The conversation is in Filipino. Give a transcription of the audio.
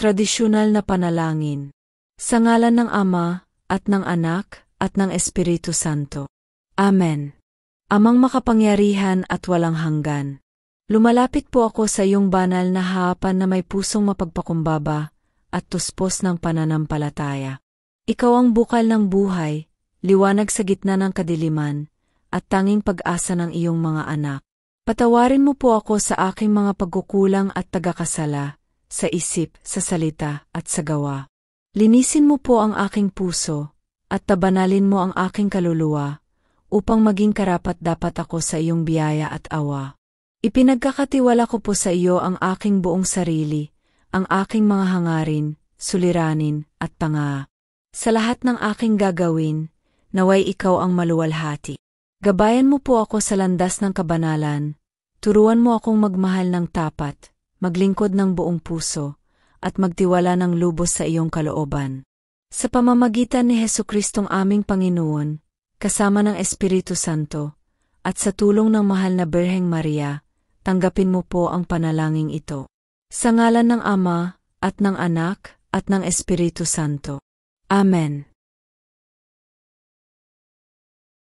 Tradisyonal na panalangin. Sa ngalan ng Ama, at ng Anak, at ng Espiritu Santo. Amen. Amang makapangyarihan at walang hanggan. Lumalapit po ako sa iyong banal na harapan na may pusong mapagpakumbaba at tuspos ng pananampalataya. Ikaw ang bukal ng buhay, liwanag sa gitna ng kadiliman, at tanging pag-asa ng iyong mga anak. Patawarin mo po ako sa aking mga pagkukulang at tagakasala, sa isip, sa salita, at sa gawa. Linisin mo po ang aking puso, at tabanalin mo ang aking kaluluwa, upang maging karapat-dapat ako sa iyong biyaya at awa. Ipinagkakatiwala ko po sa iyo ang aking buong sarili, ang aking mga hangarin, suliranin, at panga. Sa lahat ng aking gagawin, naway ikaw ang maluwalhati. Gabayan mo po ako sa landas ng kabanalan, turuan mo akong magmahal ng tapat, maglingkod ng buong puso, at magtiwala ng lubos sa iyong kalooban. Sa pamamagitan ni Jesukristong aming Panginoon, kasama ng Espiritu Santo, at sa tulong ng mahal na Birheng Maria, tanggapin mo po ang panalangin ito. Sa ngalan ng Ama, at ng Anak, at ng Espiritu Santo. Amen.